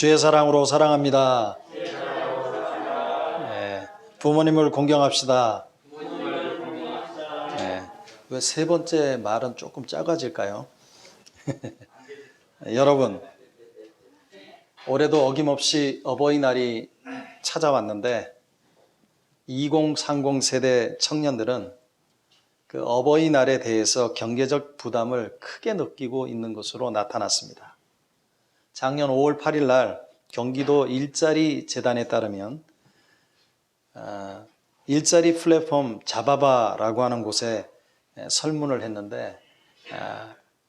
주의 사랑으로 사랑합니다. 네, 부모님을 공경합시다. 네, 왜 세 번째 말은 조금 작아질까요? 여러분, 올해도 어김없이 어버이날이 찾아왔는데 2030 세대 청년들은 그 어버이날에 대해서 경제적 부담을 크게 느끼고 있는 것으로 나타났습니다. 작년 5월 8일 날 경기도 일자리 재단에 따르면 일자리 플랫폼 자바바라고 하는 곳에 설문을 했는데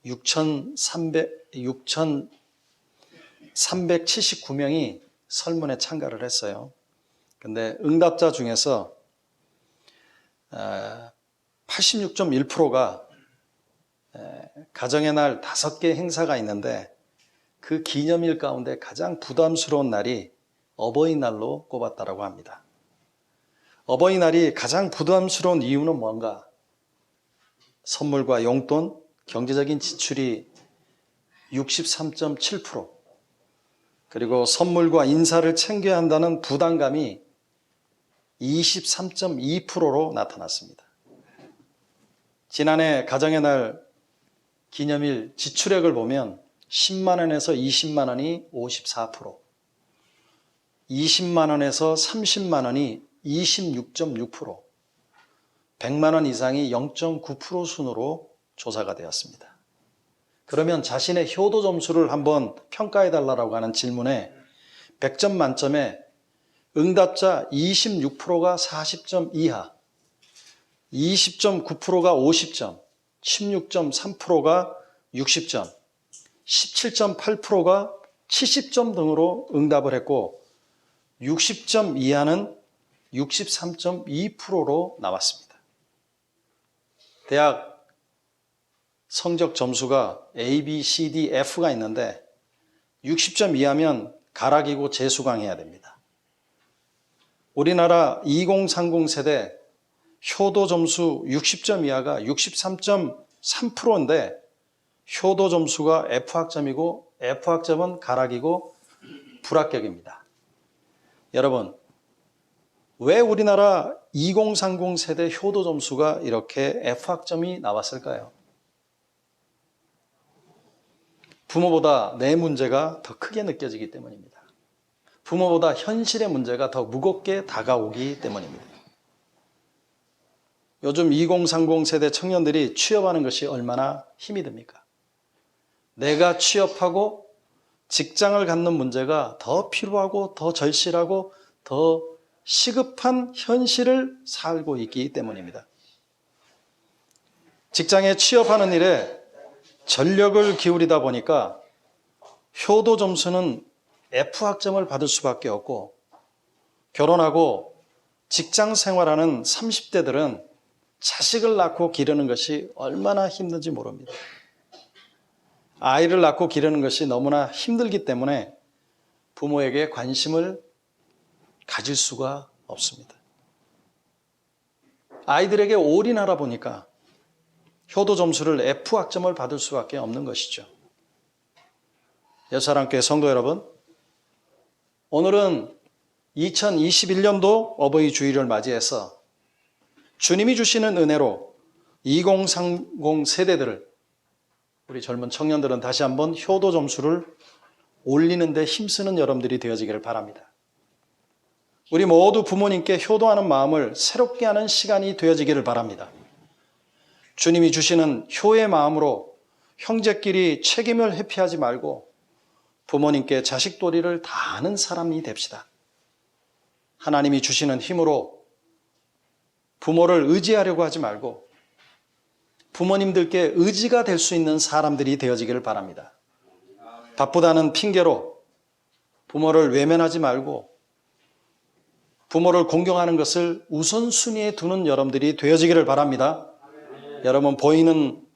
6,379명이 설문에 참가를 했어요. 근데 응답자 중에서 86.1%가 가정의 날 5개 행사가 있는데 그 기념일 가운데 가장 부담스러운 날이 어버이날로 꼽았다고 합니다. 어버이날이 가장 부담스러운 이유는 뭔가? 선물과 용돈, 경제적인 지출이 63.7%, 그리고 선물과 인사를 챙겨야 한다는 부담감이 23.2%로 나타났습니다. 지난해 가정의 날 기념일 지출액을 보면 10만 원에서 20만 원이 54%, 20만 원에서 30만 원이 26.6%, 100만 원 이상이 0.9% 순으로 조사가 되었습니다. 그러면 자신의 효도 점수를 한번 평가해 달라고 하는 질문에 100점 만점에 응답자 26%가 40점 이하, 20.9%가 50점, 16.3%가 60점, 17.8%가 70점 등으로 응답을 했고 60점 이하는 63.2%로 나왔습니다. 대학 성적 점수가 A, B, C, D, F가 있는데 60점 이하면 가락이고 재수강해야 됩니다. 우리나라 2030 세대 효도 점수 60점 이하가 63.3%인데 효도 점수가 F학점이고 F학점은 가락이고 불합격입니다. 여러분, 왜 우리나라 2030 세대 효도 점수가 이렇게 F학점이 나왔을까요? 부모보다 내 문제가 더 크게 느껴지기 때문입니다. 부모보다 현실의 문제가 더 무겁게 다가오기 때문입니다. 요즘 2030 세대 청년들이 취업하는 것이 얼마나 힘이 듭니까? 내가 취업하고 직장을 갖는 문제가 더 필요하고 더 절실하고 더 시급한 현실을 살고 있기 때문입니다. 직장에 취업하는 일에 전력을 기울이다 보니까 효도 점수는 F학점을 받을 수밖에 없고 결혼하고 직장 생활하는 30대들은 자식을 낳고 기르는 것이 얼마나 힘든지 모릅니다. 아이를 낳고 기르는 것이 너무나 힘들기 때문에 부모에게 관심을 가질 수가 없습니다. 아이들에게 올인하다 보니까 효도 점수를 F학점을 받을 수밖에 없는 것이죠. 여사랑교회 성도 여러분, 오늘은 2021년도 어버이 주일을 맞이해서 주님이 주시는 은혜로 2030 세대들을, 우리 젊은 청년들은 다시 한번 효도 점수를 올리는 데 힘쓰는 여러분들이 되어지기를 바랍니다. 우리 모두 부모님께 효도하는 마음을 새롭게 하는 시간이 되어지기를 바랍니다. 주님이 주시는 효의 마음으로 형제끼리 책임을 회피하지 말고 부모님께 자식 도리를 다하는 사람이 됩시다. 하나님이 주시는 힘으로 부모를 의지하려고 하지 말고 부모님들께 의지가 될 수 있는 사람들이 되어지기를 바랍니다. 바쁘다는 핑계로 부모를 외면하지 말고 부모를 공경하는 것을 우선순위에 두는 여러분들이 되어지기를 바랍니다. 여러분, 보이는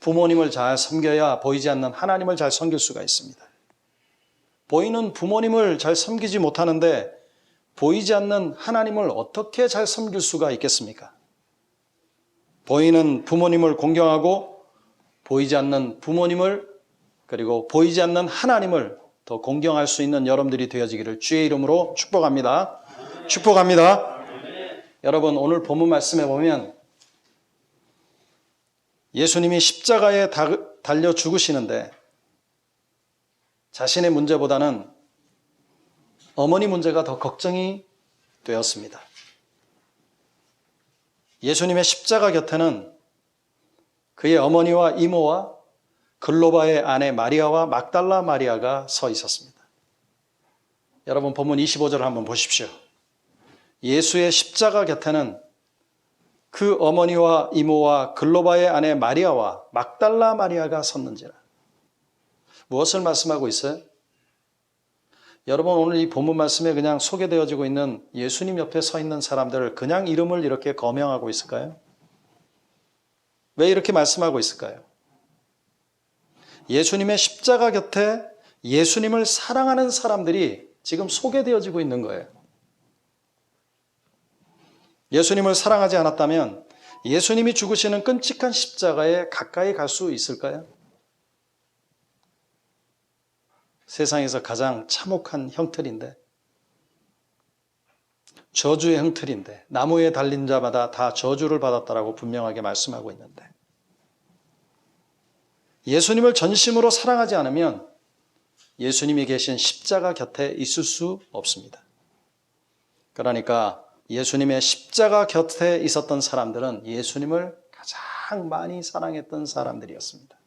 부모님을 잘 섬겨야 보이지 않는 하나님을 잘 섬길 수가 있습니다. 보이는 부모님을 잘 섬기지 못하는데 보이지 않는 하나님을 어떻게 잘 섬길 수가 있겠습니까? 보이는 부모님을 공경하고 보이지 않는 부모님을, 그리고 보이지 않는 하나님을 더 공경할 수 있는 여러분들이 되어지기를 주의 이름으로 축복합니다. 축복합니다. 여러분, 오늘 본문 말씀에 보면 예수님이 십자가에 달려 죽으시는데 자신의 문제보다는 어머니 문제가 더 걱정이 되었습니다. 예수님의 십자가 곁에는 그의 어머니와 이모와 글로바의 아내 마리아와 막달라 마리아가 서 있었습니다. 여러분, 본문 25절을 한번 보십시오. 예수의 십자가 곁에는 그 어머니와 이모와 글로바의 아내 마리아와 막달라 마리아가 섰는지라. 무엇을 말씀하고 있어요? 여러분, 오늘 이 본문 말씀에 그냥 소개되어지고 있는 예수님 옆에 서 있는 사람들을 그냥 이름을 이렇게 거명하고 있을까요? 왜 이렇게 말씀하고 있을까요? 예수님의 십자가 곁에 예수님을 사랑하는 사람들이 지금 소개되어지고 있는 거예요. 예수님을 사랑하지 않았다면 예수님이 죽으시는 끔찍한 십자가에 가까이 갈 수 있을까요? 세상에서 가장 참혹한 형틀인데, 저주의 형틀인데, 나무에 달린 자마다 다 저주를 받았다라고 분명하게 말씀하고 있는데, 예수님을 전심으로 사랑하지 않으면 예수님이 계신 십자가 곁에 있을 수 없습니다. 그러니까 예수님의 십자가 곁에 있었던 사람들은 예수님을 가장 많이 사랑했던 사람들이었습니다.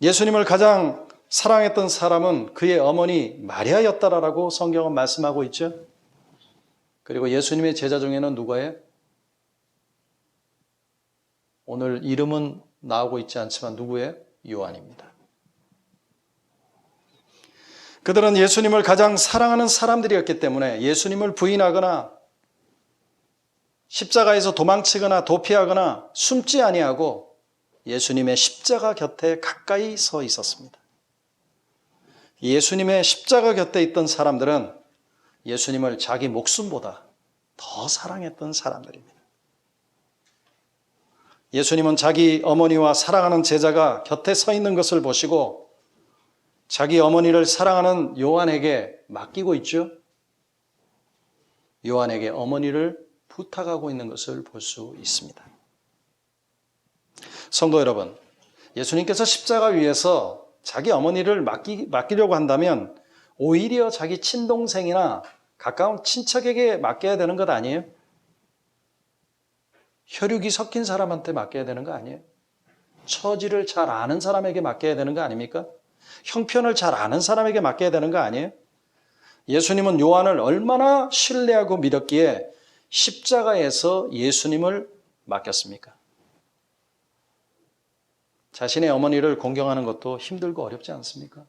예수님을 가장 사랑했던 사람은 그의 어머니 마리아였다라고 성경은 말씀하고 있죠. 그리고 예수님의 제자 중에는 누구예요? 오늘 이름은 나오고 있지 않지만 누구예요? 요한입니다. 그들은 예수님을 가장 사랑하는 사람들이었기 때문에 예수님을 부인하거나 십자가에서 도망치거나 도피하거나 숨지 아니하고 예수님의 십자가 곁에 가까이 서 있었습니다. 예수님의 십자가 곁에 있던 사람들은 예수님을 자기 목숨보다 더 사랑했던 사람들입니다. 예수님은 자기 어머니와 사랑하는 제자가 곁에 서 있는 것을 보시고 자기 어머니를 사랑하는 요한에게 맡기고 있죠. 요한에게 어머니를 부탁하고 있는 것을 볼 수 있습니다. 성도 여러분, 예수님께서 십자가 위에서 자기 어머니를 맡기려고 한다면 오히려 자기 친동생이나 가까운 친척에게 맡겨야 되는 것 아니에요? 혈육이 섞인 사람한테 맡겨야 되는 거 아니에요? 처지를 잘 아는 사람에게 맡겨야 되는 거 아닙니까? 형편을 잘 아는 사람에게 맡겨야 되는 거 아니에요? 예수님은 요한을 얼마나 신뢰하고 믿었기에 십자가에서 예수님을 맡겼습니까? 자신의 어머니를 공경하는 것도 힘들고 어렵지 않습니까?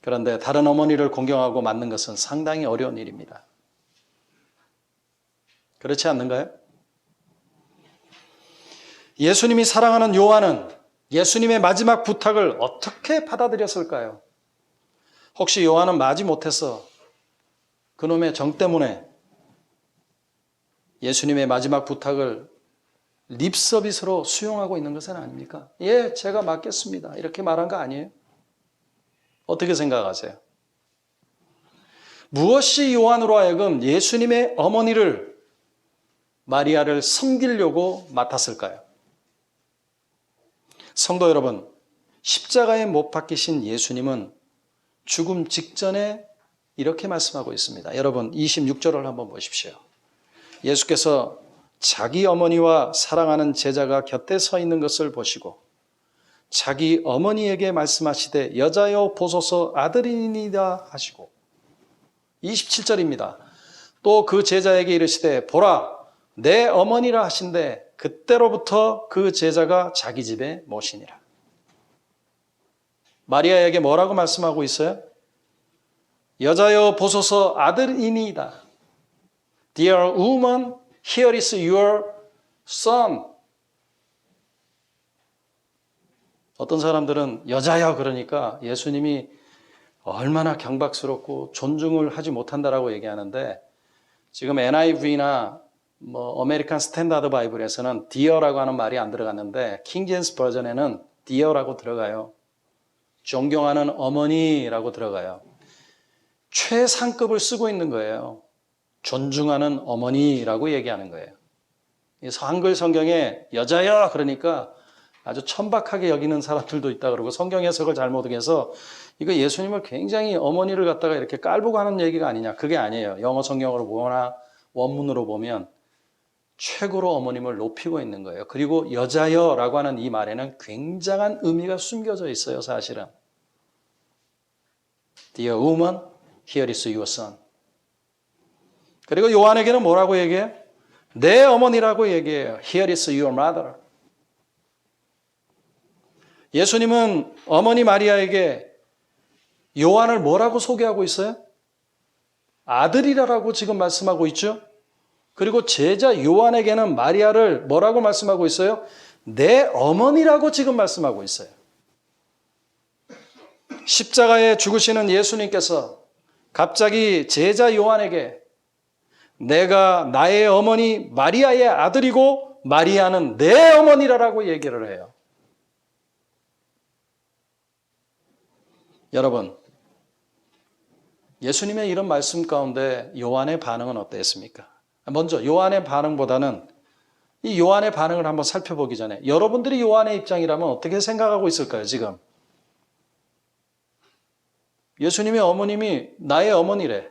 그런데 다른 어머니를 공경하고 맡는 것은 상당히 어려운 일입니다. 그렇지 않는가요? 예수님이 사랑하는 요한은 예수님의 마지막 부탁을 어떻게 받아들였을까요? 혹시 요한은 마지못해서 그놈의 정 때문에 예수님의 마지막 부탁을 립서비스로 수용하고 있는 것은 아닙니까? 예, 제가 맡겠습니다. 이렇게 말한 거 아니에요? 어떻게 생각하세요? 무엇이 요한으로 하여금 예수님의 어머니를 마리아를 섬기려고 맡았을까요? 성도 여러분, 십자가에 못 박히신 예수님은 죽음 직전에 이렇게 말씀하고 있습니다. 여러분, 26절을 한번 보십시오. 예수께서 자기 어머니와 사랑하는 제자가 곁에 서 있는 것을 보시고 자기 어머니에게 말씀하시되 여자여 보소서 아들이니이다 하시고 27절입니다. 또 그 제자에게 이르시되 보라 내 어머니라 하신대 그때로부터 그 제자가 자기 집에 모시니라. 마리아에게 뭐라고 말씀하고 있어요? 여자여 보소서 아들이니이다. Dear woman, here is your son. 어떤 사람들은 여자야 그러니까 예수님이 얼마나 경박스럽고 존중을 하지 못한다라고 얘기하는데 지금 NIV나 어메리칸 스탠다드 바이블에서는 dear라고 하는 말이 안 들어갔는데 킹 제임스 버전에는 dear라고 들어가요. 존경하는 어머니라고 들어가요. 최상급을 쓰고 있는 거예요. 존중하는 어머니라고 얘기하는 거예요. 한글 성경에 여자여 그러니까 아주 천박하게 여기는 사람들도 있다 그러고 성경 해석을 잘못 해서 이거 예수님을 굉장히 어머니를 갖다가 이렇게 깔보고 하는 얘기가 아니냐. 그게 아니에요. 영어 성경으로 보거나 원문으로 보면 최고로 어머님을 높이고 있는 거예요. 그리고 여자여라고 하는 이 말에는 굉장한 의미가 숨겨져 있어요. 사실은. Dear woman, here is your son. 그리고 요한에게는 뭐라고 얘기해요? 내 어머니라고 얘기해요. Here is your mother. 예수님은 어머니 마리아에게 요한을 뭐라고 소개하고 있어요? 아들이라고 지금 말씀하고 있죠? 그리고 제자 요한에게는 마리아를 뭐라고 말씀하고 있어요? 내 어머니라고 지금 말씀하고 있어요. 십자가에 죽으시는 예수님께서 갑자기 제자 요한에게 내가 나의 어머니 마리아의 아들이고 마리아는 내 어머니라고 얘기를 해요. 여러분, 예수님의 이런 말씀 가운데 요한의 반응은 어땠습니까? 먼저 요한의 반응보다는 이 요한의 반응을 한번 살펴보기 전에 여러분들이 요한의 입장이라면 어떻게 생각하고 있을까요, 지금? 예수님의 어머님이 나의 어머니래.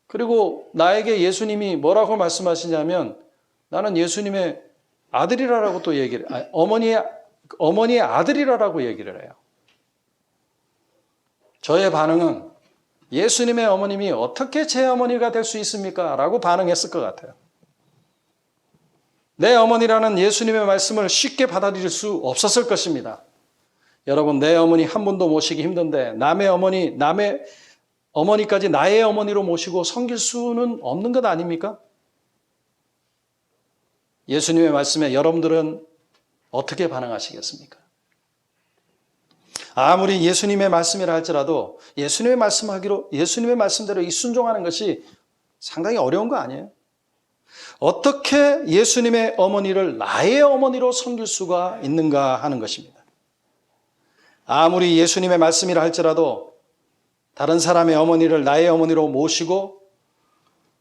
그리고 나에게 예수님이 뭐라고 말씀하시냐면 나는 예수님의 아들이라고 또 얘기를, 어머니의 아들이라고 얘기를 해요. 저의 반응은 예수님의 어머님이 어떻게 제 어머니가 될 수 있습니까? 라고 반응했을 것 같아요. 내 어머니라는 예수님의 말씀을 쉽게 받아들일 수 없었을 것입니다. 여러분, 내 어머니 한 분도 모시기 힘든데 남의 어머니까지 나의 어머니로 모시고 섬길 수는 없는 것 아닙니까? 예수님의 말씀에 여러분들은 어떻게 반응하시겠습니까? 아무리 예수님의 말씀이라 할지라도 예수님의 말씀대로 이 순종하는 것이 상당히 어려운 거 아니에요? 어떻게 예수님의 어머니를 나의 어머니로 섬길 수가 있는가 하는 것입니다. 아무리 예수님의 말씀이라 할지라도 다른 사람의 어머니를 나의 어머니로 모시고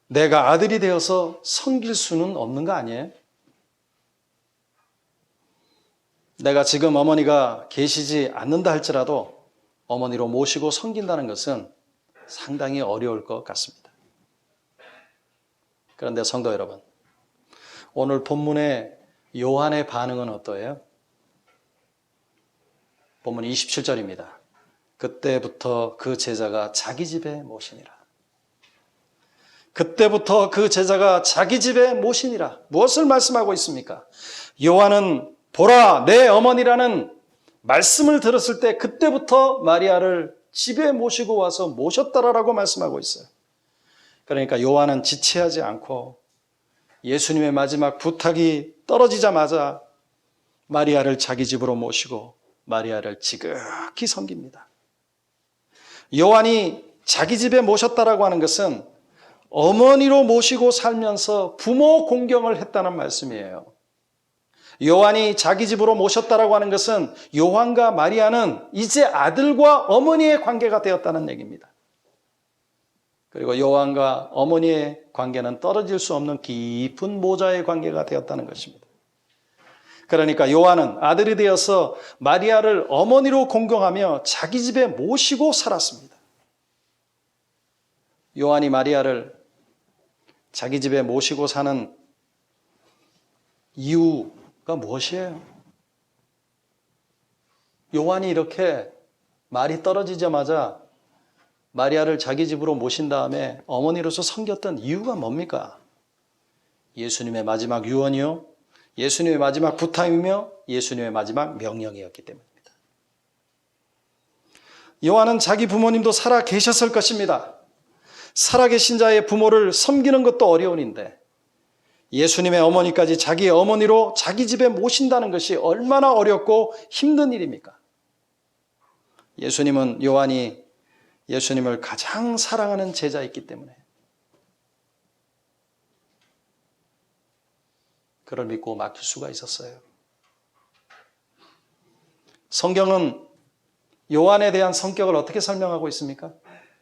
내가 아들이 되어서 섬길 수는 없는 거 아니에요? 내가 지금 어머니가 계시지 않는다 할지라도 어머니로 모시고 섬긴다는 것은 상당히 어려울 것 같습니다. 그런데 성도 여러분, 오늘 본문의 요한의 반응은 어떠해요? 본문 27절입니다. 그때부터 그 제자가 자기 집에 모시니라. 그때부터 그 제자가 자기 집에 모시니라. 무엇을 말씀하고 있습니까? 요한은 보라, 내 어머니라는 말씀을 들었을 때 그때부터 마리아를 집에 모시고 와서 모셨다라고 말씀하고 있어요. 그러니까 요한은 지체하지 않고 예수님의 마지막 부탁이 떨어지자마자 마리아를 자기 집으로 모시고 마리아를 지극히 섬깁니다. 요한이 자기 집에 모셨다라고 하는 것은 어머니로 모시고 살면서 부모 공경을 했다는 말씀이에요. 요한이 자기 집으로 모셨다라고 하는 것은 요한과 마리아는 이제 아들과 어머니의 관계가 되었다는 얘기입니다. 그리고 요한과 어머니의 관계는 떨어질 수 없는 깊은 모자의 관계가 되었다는 것입니다. 그러니까 요한은 아들이 되어서 마리아를 어머니로 공경하며 자기 집에 모시고 살았습니다. 요한이 마리아를 자기 집에 모시고 사는 이유가 무엇이에요? 요한이 이렇게 말이 떨어지자마자 마리아를 자기 집으로 모신 다음에 어머니로서 섬겼던 이유가 뭡니까? 예수님의 마지막 유언이요, 예수님의 마지막 부탁이며 예수님의 마지막 명령이었기 때문입니다. 요한은 자기 부모님도 살아 계셨을 것입니다. 살아계신 자의 부모를 섬기는 것도 어려운인데 예수님의 어머니까지 자기 어머니로 자기 집에 모신다는 것이 얼마나 어렵고 힘든 일입니까? 요한이 예수님을 가장 사랑하는 제자였기 때문에 그를 믿고 맡길 수가 있었어요. 성경은 요한에 대한 성격을 어떻게 설명하고 있습니까?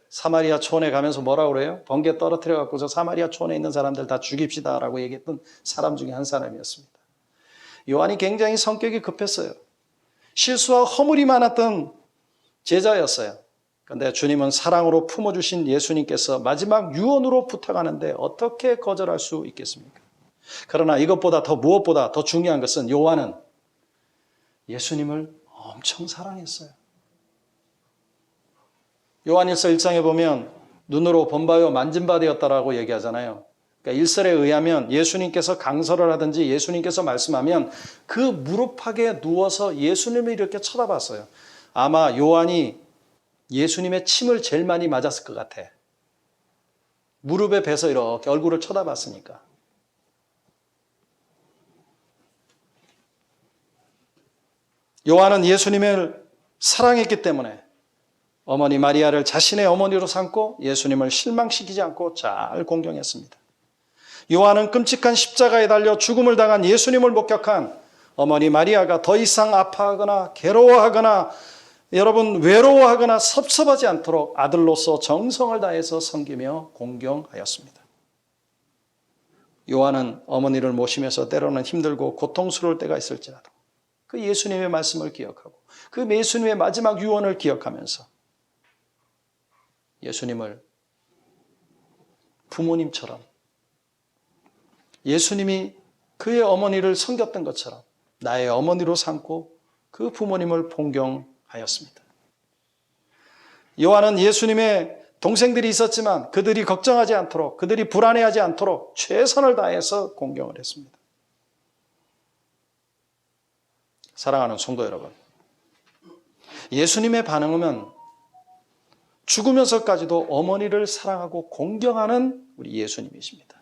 사마리아 촌에 가면서 뭐라고 그래요? 번개 떨어뜨려 갖고 저 사마리아 촌에 있는 사람들 다 죽입시다 라고 얘기했던 사람 중에 한 사람이었습니다. 요한이 굉장히 성격이 급했어요. 실수와 허물이 많았던 제자였어요. 그런데 주님은 사랑으로 품어주신 예수님께서 마지막 유언으로 부탁하는데 어떻게 거절할 수 있겠습니까? 그러나 이것보다 더 무엇보다 더 중요한 것은 요한은 예수님을 엄청 사랑했어요. 요한일서 1장에 보면 눈으로 본 바요 만진 바 되었다라고 얘기하잖아요. 그러니까 일설에 의하면 예수님께서 강설을 하든지 예수님께서 말씀하면 그 무릎팍에 누워서 예수님을 이렇게 쳐다봤어요. 아마 요한이 예수님의 침을 제일 많이 맞았을 것 같아. 무릎에 베서 이렇게 얼굴을 쳐다봤으니까. 요한은 예수님을 사랑했기 때문에 어머니 마리아를 자신의 어머니로 삼고 예수님을 실망시키지 않고 잘 공경했습니다. 요한은 끔찍한 십자가에 달려 죽음을 당한 예수님을 목격한 어머니 마리아가 더 이상 아파하거나 괴로워하거나 여러분 외로워하거나 섭섭하지 않도록 아들로서 정성을 다해서 섬기며 공경하였습니다. 요한은 어머니를 모시면서 때로는 힘들고 고통스러울 때가 있을지라도 그 예수님의 말씀을 기억하고 그 예수님의 마지막 유언을 기억하면서 예수님을 부모님처럼 예수님이 그의 어머니를 섬겼던 것처럼 나의 어머니로 삼고 그 부모님을 존경하였습니다. 요한은 예수님의 동생들이 있었지만 그들이 걱정하지 않도록 그들이 불안해하지 않도록 최선을 다해서 공경을 했습니다. 사랑하는 성도 여러분, 예수님의 반응은 죽으면서까지도 어머니를 사랑하고 공경하는 우리 예수님이십니다.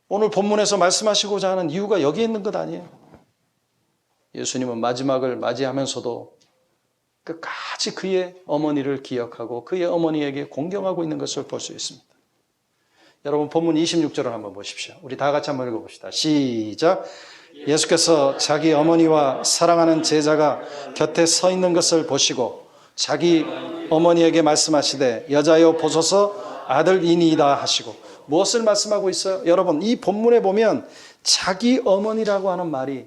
오늘 본문에서 말씀하시고자 하는 이유가 여기에 있는 것 아니에요. 예수님은 마지막을 맞이하면서도 끝까지 그의 어머니를 기억하고 그의 어머니에게 공경하고 있는 것을 볼 수 있습니다. 여러분 본문 26절을 한번 보십시오. 우리 다 같이 한번 읽어봅시다. 시작. 예수께서 자기 어머니와 사랑하는 제자가 곁에 서 있는 것을 보시고 자기 어머니에게 말씀하시되 여자여 보소서 아들이니이다 하시고 무엇을 말씀하고 있어요? 여러분 이 본문에 보면 자기 어머니라고 하는 말이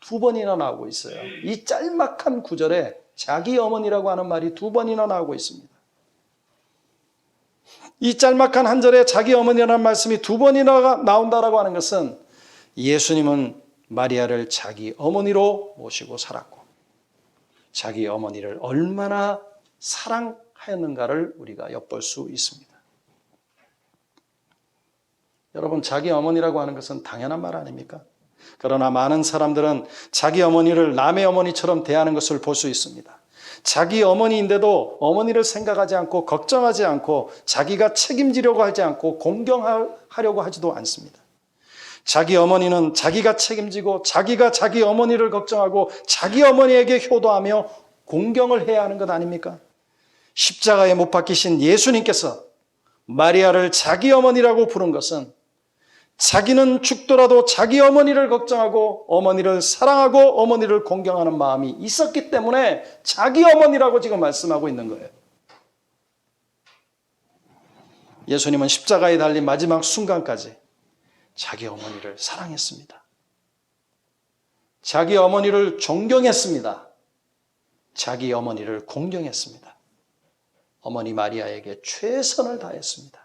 두 번이나 나오고 있어요. 이 짤막한 구절에 자기 어머니라고 하는 말이 두 번이나 나오고 있습니다. 이 짤막한 한 절에 자기 어머니라는 말씀이 두 번이나 나온다라고 하는 것은 예수님은 마리아를 자기 어머니로 모시고 살았고 자기 어머니를 얼마나 사랑하였는가를 우리가 엿볼 수 있습니다. 여러분 자기 어머니라고 하는 것은 당연한 말 아닙니까? 그러나 많은 사람들은 자기 어머니를 남의 어머니처럼 대하는 것을 볼 수 있습니다. 자기 어머니인데도 어머니를 생각하지 않고 걱정하지 않고 자기가 책임지려고 하지 않고 공경하려고 하지도 않습니다. 자기 어머니는 자기가 책임지고 자기가 자기 어머니를 걱정하고 자기 어머니에게 효도하며 공경을 해야 하는 것 아닙니까? 십자가에 못 박히신 예수님께서 마리아를 자기 어머니라고 부른 것은 자기는 죽더라도 자기 어머니를 걱정하고 어머니를 사랑하고 어머니를 공경하는 마음이 있었기 때문에 자기 어머니라고 지금 말씀하고 있는 거예요. 예수님은 십자가에 달린 마지막 순간까지 자기 어머니를 사랑했습니다. 자기 어머니를 존경했습니다. 자기 어머니를 공경했습니다. 어머니 마리아에게 최선을 다했습니다.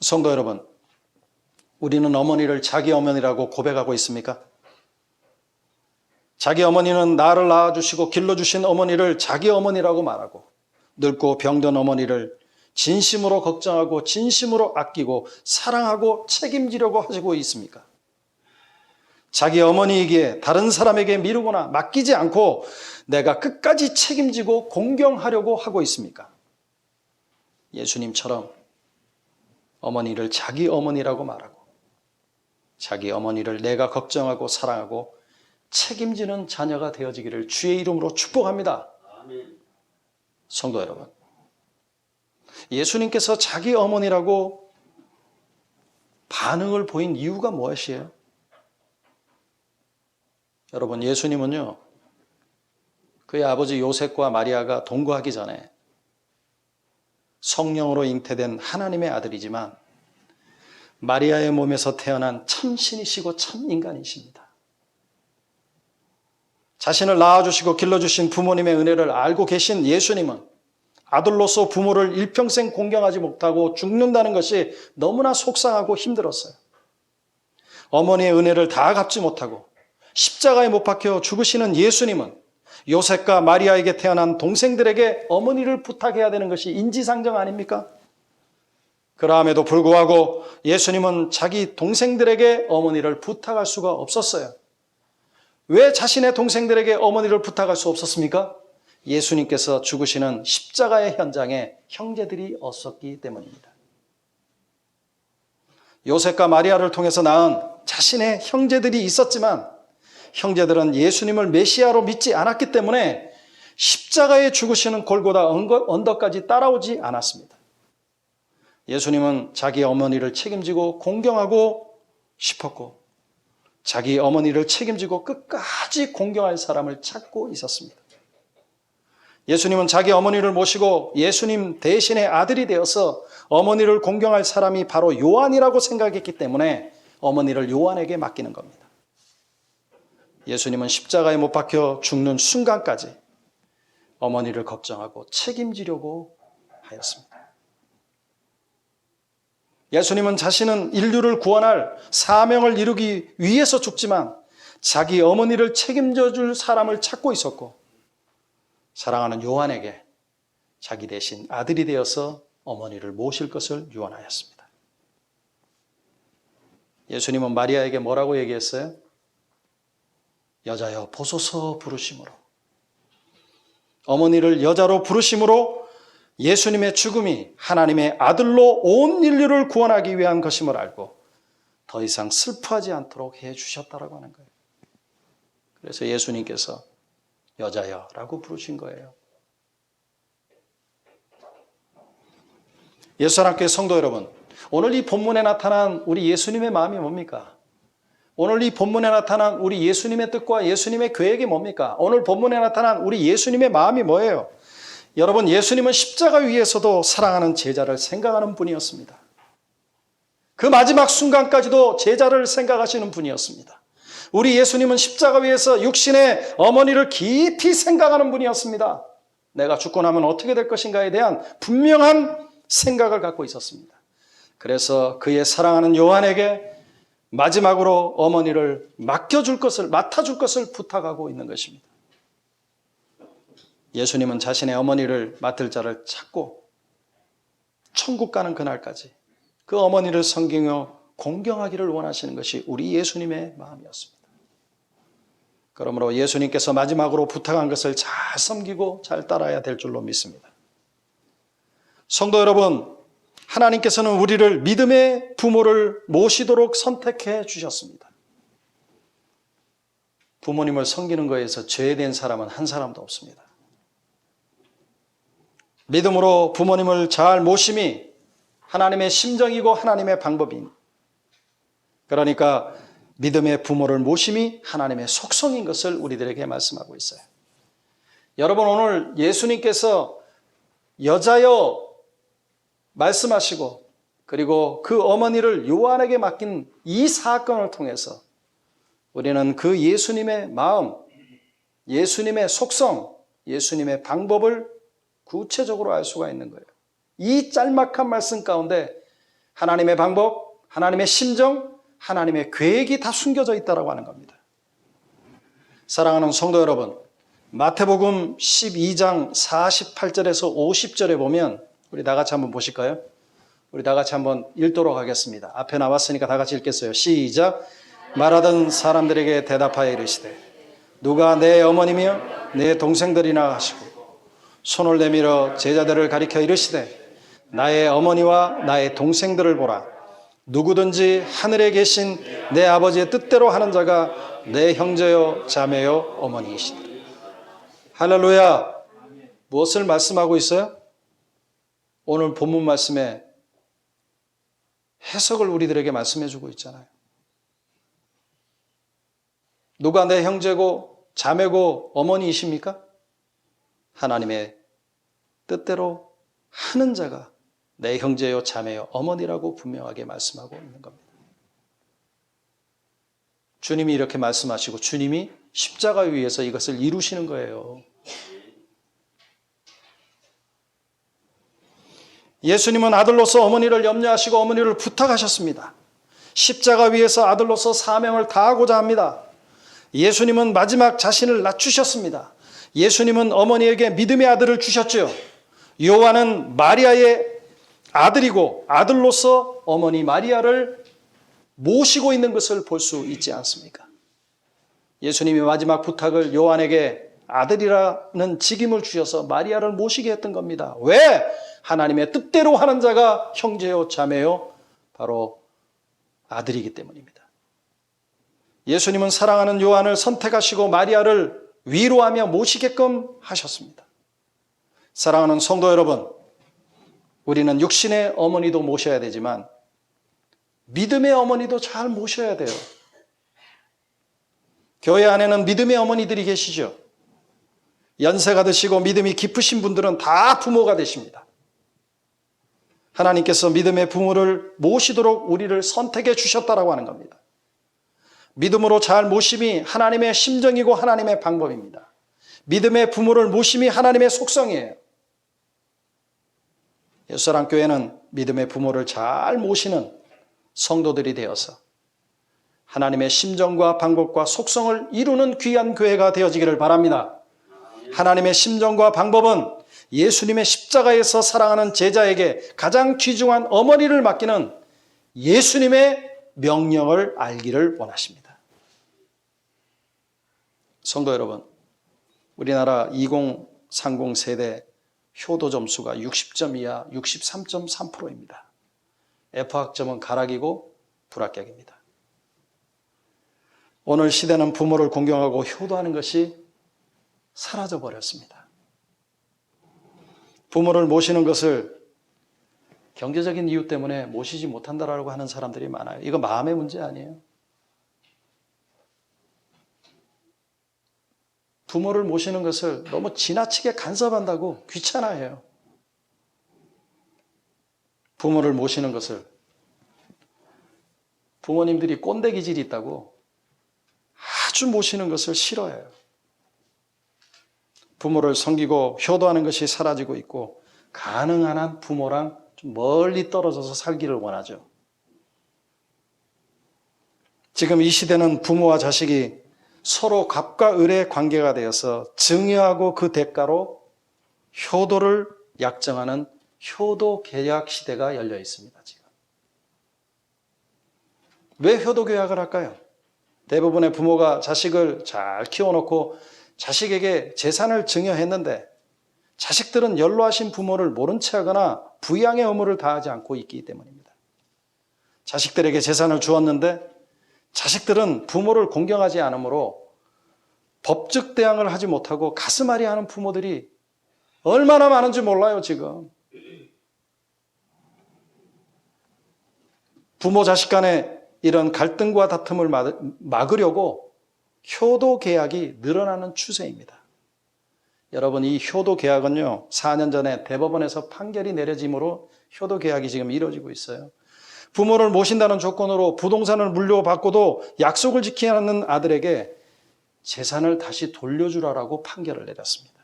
성도 여러분, 우리는 어머니를 자기 어머니라고 고백하고 있습니까? 자기 어머니는 나를 낳아주시고 길러주신 어머니를 자기 어머니라고 말하고 늙고 병든 어머니를 진심으로 걱정하고 진심으로 아끼고 사랑하고 책임지려고 하시고 있습니까? 자기 어머니에게 다른 사람에게 미루거나 맡기지 않고 내가 끝까지 책임지고 공경하려고 하고 있습니까? 예수님처럼 어머니를 자기 어머니라고 말하고 자기 어머니를 내가 걱정하고 사랑하고 책임지는 자녀가 되어지기를 주의 이름으로 축복합니다. 아멘. 성도 여러분, 예수님께서 자기 어머니라고 반응을 보인 이유가 무엇이에요? 여러분, 예수님은요, 그의 아버지 요셉과 마리아가 동거하기 전에 성령으로 잉태된 하나님의 아들이지만 마리아의 몸에서 태어난 참 신이시고 참 인간이십니다. 자신을 낳아주시고 길러주신 부모님의 은혜를 알고 계신 예수님은 아들로서 부모를 일평생 공경하지 못하고 죽는다는 것이 너무나 속상하고 힘들었어요. 어머니의 은혜를 다 갚지 못하고 십자가에 못 박혀 죽으시는 예수님은 요셉과 마리아에게 태어난 동생들에게 어머니를 부탁해야 되는 것이 인지상정 아닙니까? 그럼에도 불구하고 예수님은 자기 동생들에게 어머니를 부탁할 수가 없었어요. 왜 자신의 동생들에게 어머니를 부탁할 수 없었습니까? 예수님께서 죽으시는 십자가의 현장에 형제들이 없었기 때문입니다. 요셉과 마리아를 통해서 낳은 자신의 형제들이 있었지만 형제들은 예수님을 메시아로 믿지 않았기 때문에 십자가에 죽으시는 골고다 언덕까지 따라오지 않았습니다. 예수님은 자기 어머니를 책임지고 공경하고 싶었고 자기 어머니를 책임지고 끝까지 공경할 사람을 찾고 있었습니다. 예수님은 자기 어머니를 모시고 예수님 대신의 아들이 되어서 어머니를 공경할 사람이 바로 요한이라고 생각했기 때문에 어머니를 요한에게 맡기는 겁니다. 예수님은 십자가에 못 박혀 죽는 순간까지 어머니를 걱정하고 책임지려고 하였습니다. 예수님은 자신은 인류를 구원할 사명을 이루기 위해서 죽지만 자기 어머니를 책임져 줄 사람을 찾고 있었고 사랑하는 요한에게 자기 대신 아들이 되어서 어머니를 모실 것을 유언하였습니다. 예수님은 마리아에게 뭐라고 얘기했어요? 여자여 보소서 부르심으로. 어머니를 여자로 부르심으로 예수님의 죽음이 하나님의 아들로 온 인류를 구원하기 위한 것임을 알고 더 이상 슬퍼하지 않도록 해주셨다라고 하는 거예요. 그래서 예수님께서 여자여라고 부르신 거예요. 예수님께 성도 여러분, 오늘 이 본문에 나타난 우리 예수님의 마음이 뭡니까? 오늘 이 본문에 나타난 우리 예수님의 뜻과 예수님의 계획이 뭡니까? 오늘 본문에 나타난 우리 예수님의 마음이 뭐예요? 여러분, 예수님은 십자가 위에서도 사랑하는 제자를 생각하는 분이었습니다. 그 마지막 순간까지도 제자를 생각하시는 분이었습니다. 우리 예수님은 십자가 위에서 육신의 어머니를 깊이 생각하는 분이었습니다. 내가 죽고 나면 어떻게 될 것인가에 대한 분명한 생각을 갖고 있었습니다. 그래서 그의 사랑하는 요한에게 마지막으로 어머니를 맡아줄 것을 부탁하고 있는 것입니다. 예수님은 자신의 어머니를 맡을 자를 찾고 천국 가는 그날까지 그 어머니를 섬기며 공경하기를 원하시는 것이 우리 예수님의 마음이었습니다. 그러므로 예수님께서 마지막으로 부탁한 것을 잘 섬기고 잘 따라야 될 줄로 믿습니다. 성도 여러분, 하나님께서는 우리를 믿음의 부모를 모시도록 선택해 주셨습니다. 부모님을 섬기는 것에서 죄된 사람은 한 사람도 없습니다. 믿음으로 부모님을 잘 모심이 하나님의 심정이고 하나님의 방법인, 그러니까 믿음의 부모를 모심이 하나님의 속성인 것을 우리들에게 말씀하고 있어요. 여러분, 오늘 예수님께서 여자여 말씀하시고 그리고 그 어머니를 요한에게 맡긴 이 사건을 통해서 우리는 그 예수님의 마음, 예수님의 속성, 예수님의 방법을 구체적으로 알 수가 있는 거예요. 이 짤막한 말씀 가운데 하나님의 방법, 하나님의 심정, 하나님의 계획이 다 숨겨져 있다고 하는 겁니다. 사랑하는 성도 여러분, 마태복음 12장 48절에서 50절에 보면 우리 다 같이 한번 보실까요? 우리 다 같이 한번 읽도록 하겠습니다. 앞에 나왔으니까 다 같이 읽겠어요. 시작. 말하던 사람들에게 대답하여 이르시되 누가 내 어머니며 내 동생들이나 하시고 손을 내밀어 제자들을 가리켜 이르시되 나의 어머니와 나의 동생들을 보라. 누구든지 하늘에 계신 내 아버지의 뜻대로 하는 자가 내 형제요 자매요 어머니이시니라. 할렐루야. 무엇을 말씀하고 있어요? 오늘 본문 말씀에 해석을 우리들에게 말씀해 주고 있잖아요. 누가 내 형제고 자매고 어머니이십니까? 하나님의 뜻대로 하는 자가 내 형제요 자매요 어머니라고 분명하게 말씀하고 있는 겁니다. 주님이 이렇게 말씀하시고 주님이 십자가 위에서 이것을 이루시는 거예요. 예수님은 아들로서 어머니를 염려하시고 어머니를 부탁하셨습니다. 십자가 위에서 아들로서 사명을 다하고자 합니다. 예수님은 마지막 자신을 낮추셨습니다. 예수님은 어머니에게 믿음의 아들을 주셨죠. 요한은 마리아의 아들이고 아들로서 어머니 마리아를 모시고 있는 것을 볼 수 있지 않습니까? 예수님이 마지막 부탁을 요한에게 아들이라는 직임을 주셔서 마리아를 모시게 했던 겁니다. 왜? 하나님의 뜻대로 하는 자가 형제요 자매요 바로 아들이기 때문입니다. 예수님은 사랑하는 요한을 선택하시고 마리아를 위로하며 모시게끔 하셨습니다. 사랑하는 성도 여러분, 우리는 육신의 어머니도 모셔야 되지만 믿음의 어머니도 잘 모셔야 돼요. 교회 안에는 믿음의 어머니들이 계시죠. 연세가 드시고 믿음이 깊으신 분들은 다 부모가 되십니다. 하나님께서 믿음의 부모를 모시도록 우리를 선택해 주셨다라고 하는 겁니다. 믿음으로 잘 모심이 하나님의 심정이고 하나님의 방법입니다. 믿음의 부모를 모심이 하나님의 속성이에요. 예수사랑교회는 믿음의 부모를 잘 모시는 성도들이 되어서 하나님의 심정과 방법과 속성을 이루는 귀한 교회가 되어지기를 바랍니다. 하나님의 심정과 방법은 예수님의 십자가에서 사랑하는 제자에게 가장 귀중한 어머니를 맡기는 예수님의 명령을 알기를 원하십니다. 성도 여러분, 우리나라 2030 세대 효도 점수가 60점 이하 63.3%입니다. F학점은 가락이고 불합격입니다. 오늘 시대는 부모를 공경하고 효도하는 것이 사라져버렸습니다. 부모를 모시는 것을 경제적인 이유 때문에 모시지 못한다라고 하는 사람들이 많아요. 이거 마음의 문제 아니에요. 부모를 모시는 것을 너무 지나치게 간섭한다고 귀찮아해요. 부모를 모시는 것을 부모님들이 꼰대 기질이 있다고 아주 모시는 것을 싫어해요. 부모를 섬기고 효도하는 것이 사라지고 있고 가능한 한 부모랑 좀 멀리 떨어져서 살기를 원하죠. 지금 이 시대는 부모와 자식이 서로 갑과 을의 관계가 되어서 증여하고 그 대가로 효도를 약정하는 효도 계약 시대가 열려 있습니다. 지금. 왜 효도 계약을 할까요? 대부분의 부모가 자식을 잘 키워놓고 자식에게 재산을 증여했는데 자식들은 연로하신 부모를 모른 채 하거나 부양의 의무를 다하지 않고 있기 때문입니다. 자식들에게 재산을 주었는데 자식들은 부모를 공경하지 않으므로 법적 대항을 하지 못하고 가슴앓이 하는 부모들이 얼마나 많은지 몰라요, 지금. 부모 자식 간에 이런 갈등과 다툼을 막으려고 효도 계약이 늘어나는 추세입니다. 여러분, 이 효도 계약은요, 4년 전에 대법원에서 판결이 내려짐으로 효도 계약이 지금 이루어지고 있어요. 부모를 모신다는 조건으로 부동산을 물려받고도 약속을 지키지 않는 아들에게 재산을 다시 돌려주라라고 판결을 내렸습니다.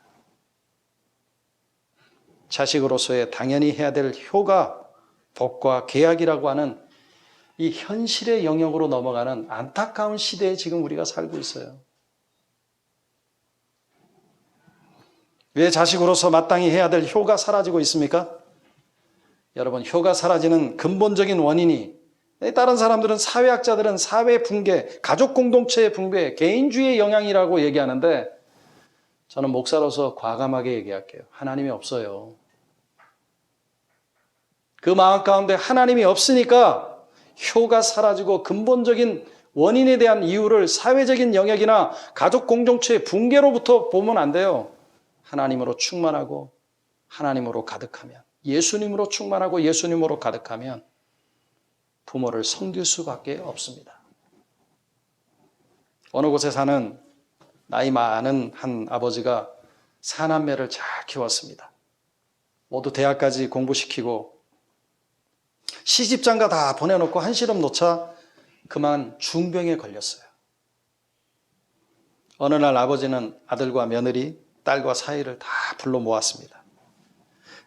자식으로서의 당연히 해야 될 효가, 법과 계약이라고 하는 이 현실의 영역으로 넘어가는 안타까운 시대에 지금 우리가 살고 있어요. 왜 자식으로서 마땅히 해야 될 효가 사라지고 있습니까? 여러분, 효가 사라지는 근본적인 원인이 다른 사람들은 사회학자들은 사회 붕괴, 가족 공동체의 붕괴, 개인주의의 영향이라고 얘기하는데 저는 목사로서 과감하게 얘기할게요. 하나님이 없어요. 그 마음 가운데 하나님이 없으니까 효가 사라지고 근본적인 원인에 대한 이유를 사회적인 영역이나 가족 공동체의 붕괴로부터 보면 안 돼요. 하나님으로 충만하고 하나님으로 가득하면, 예수님으로 충만하고 예수님으로 가득하면 부모를 섬길 수밖에 없습니다. 어느 곳에 사는 나이 많은 한 아버지가 사남매를 잘 키웠습니다. 모두 대학까지 공부시키고 시집장가 다 보내놓고 한시름 놓자 그만 중병에 걸렸어요. 어느 날 아버지는 아들과 며느리, 딸과 사위를 다 불러 모았습니다.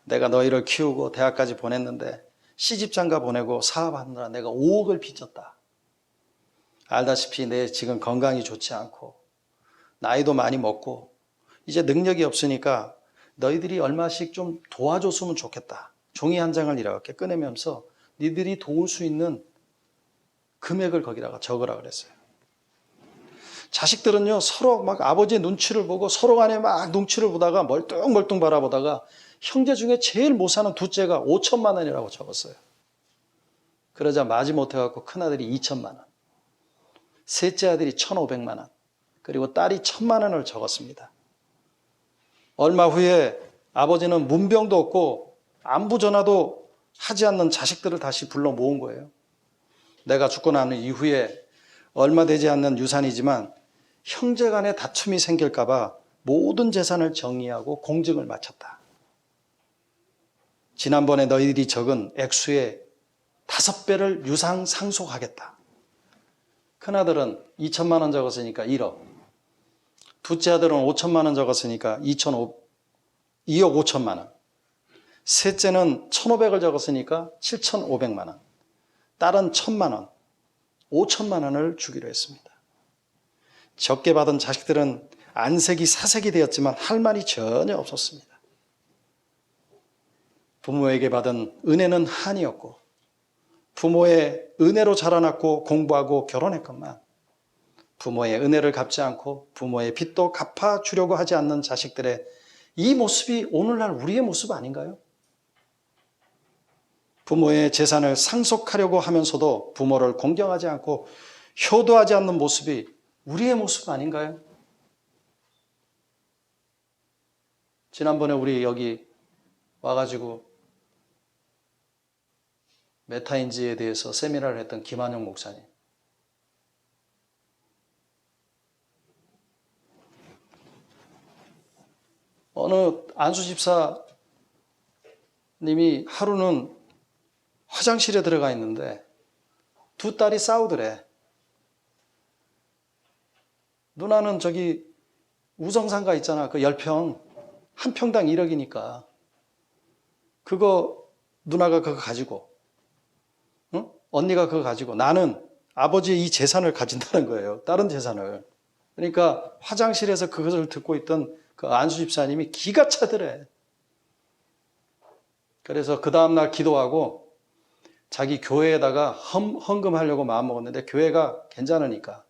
내가 너희를 키우고 대학까지 보냈는데 시집장가 보내고 사업하느라 내가 5억을 빚졌다. 알다시피 내 지금 건강이 좋지 않고 나이도 많이 먹고 이제 능력이 없으니까 너희들이 얼마씩 좀 도와줬으면 좋겠다. 종이 한 장을 이렇게 꺼내면서 니들이 도울 수 있는 금액을 거기다가 적으라 그랬어요. 자식들은요, 서로 막 아버지의 눈치를 보고 서로 간에 막 눈치를 보다가 멀뚱멀뚱 바라보다가 형제 중에 제일 못 사는 둘째가 5천만 원이라고 적었어요. 그러자 마지못해갖고 큰아들이 2천만 원, 셋째 아들이 1,500만 원, 그리고 딸이 1,000만 원을 적었습니다. 얼마 후에 아버지는 문병도 없고 안부 전화도 하지 않는 자식들을 다시 불러 모은 거예요. 내가 죽고 난 이후에 얼마 되지 않는 유산이지만 형제 간에 다툼이 생길까 봐 모든 재산을 정리하고 공증을 마쳤다. 지난번에 너희들이 적은 액수의 5배를 유상 상속하겠다. 큰아들은 2천만 원 적었으니까 1억. 둘째 아들은 5천만 원 적었으니까 2억 5천만 원. 셋째는 1,500을 적었으니까 7,500만 원. 딸은 1,000만 원, 5천만 원을 주기로 했습니다. 적게 받은 자식들은 안색이 사색이 되었지만 할 말이 전혀 없었습니다. 부모에게 받은 은혜는 한이었고 부모의 은혜로 자라났고 공부하고 결혼했건만 부모의 은혜를 갚지 않고 부모의 빚도 갚아주려고 하지 않는 자식들의 이 모습이 오늘날 우리의 모습 아닌가요? 부모의 재산을 상속하려고 하면서도 부모를 공경하지 않고 효도하지 않는 모습이 우리의 모습 아닌가요? 지난번에 우리 여기 와가지고 메타인지에 대해서 세미나를 했던 김한영 목사님. 어느 안수 집사님이 하루는 화장실에 들어가 있는데 두 딸이 싸우더래. 누나는 저기 우성상가 있잖아. 그 10평. 한 평당 1억이니까. 그거 누나가 그거 가지고 응? 언니가 그거 가지고 나는 아버지의 이 재산을 가진다는 거예요. 다른 재산을. 그러니까 화장실에서 그것을 듣고 있던 그 안수 집사님이 기가 차더래. 그래서 그 다음날 기도하고 자기 교회에다가 헌금하려고 마음먹었는데 교회가 괜찮으니까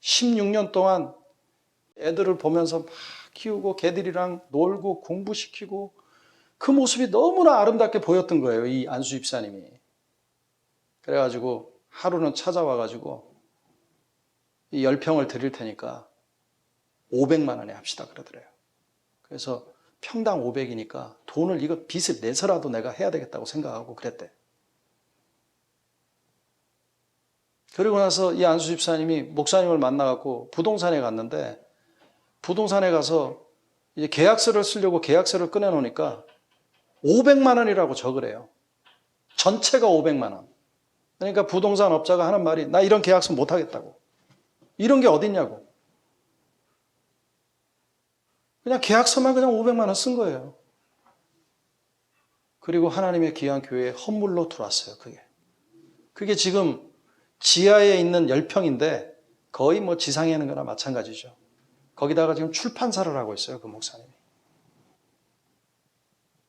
16년 동안 애들을 보면서 막 키우고 걔들이랑 놀고 공부시키고 그 모습이 너무나 아름답게 보였던 거예요. 이 안수 집사님이. 그래가지고 하루는 찾아와가지고 이 10평을 드릴 테니까 500만 원에 합시다 그러더래요. 그래서 평당 500이니까 돈을 이거 빚을 내서라도 내가 해야 되겠다고 생각하고 그랬대. 그리고 나서 이 안수 집사님이 목사님을 만나갖고 부동산에 갔는데 부동산에 가서 이제 계약서를 쓰려고 계약서를 꺼내놓으니까 500만 원이라고 적으래요. 전체가 500만 원. 그러니까 부동산 업자가 하는 말이 나 이런 계약서 못 하겠다고. 이런 게 어딨냐고. 그냥 계약서만 그냥 500만 원 쓴 거예요. 그리고 하나님의 귀한 교회에 헌물로 들어왔어요. 그게 지금 지하에 있는 10평인데 거의 뭐 지상에 있는 거나 마찬가지죠. 거기다가 지금 출판사를 하고 있어요. 그 목사님이.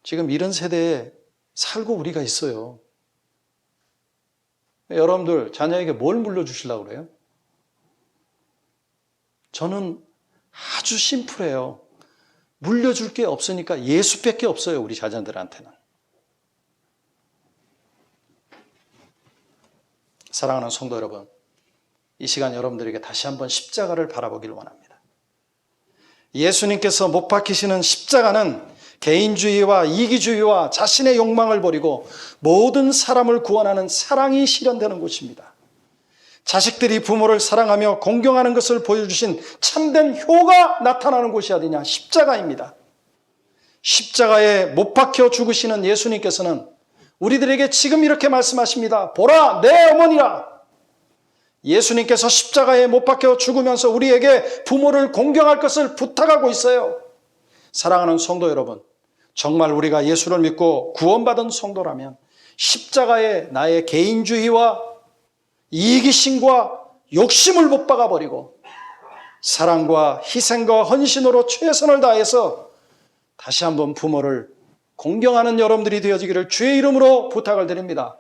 지금 이런 세대에 살고 우리가 있어요. 여러분들 자녀에게 뭘 물려주시려고 그래요? 저는 아주 심플해요. 물려줄 게 없으니까 예수밖에 없어요. 우리 자녀들한테는. 사랑하는 성도 여러분, 이 시간 여러분들에게 다시 한번 십자가를 바라보기를 원합니다. 예수님께서 못 박히시는 십자가는 개인주의와 이기주의와 자신의 욕망을 버리고 모든 사람을 구원하는 사랑이 실현되는 곳입니다. 자식들이 부모를 사랑하며 공경하는 것을 보여주신 참된 효가 나타나는 곳이 어디냐? 십자가입니다. 십자가에 못 박혀 죽으시는 예수님께서는 우리들에게 지금 이렇게 말씀하십니다. 보라, 내 어머니라. 예수님께서 십자가에 못 박혀 죽으면서 우리에게 부모를 공경할 것을 부탁하고 있어요. 사랑하는 성도 여러분, 정말 우리가 예수를 믿고 구원받은 성도라면 십자가에 나의 개인주의와 이기심과 욕심을 못 박아버리고 사랑과 희생과 헌신으로 최선을 다해서 다시 한번 부모를 공경하는 여러분들이 되어지기를 주의 이름으로 부탁을 드립니다.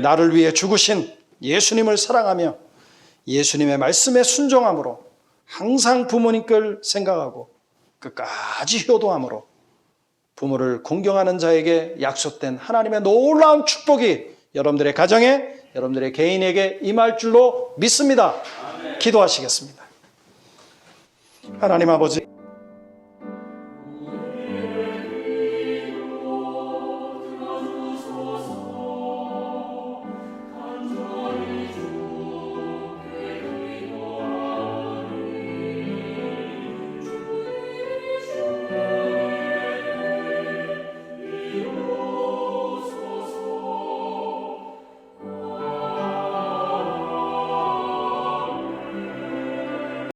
나를 위해 죽으신 예수님을 사랑하며 예수님의 말씀에 순종함으로 항상 부모님을 생각하고 끝까지 효도함으로 부모를 공경하는 자에게 약속된 하나님의 놀라운 축복이 여러분들의 가정에, 여러분들의 개인에게 임할 줄로 믿습니다. 기도하시겠습니다. 하나님 아버지,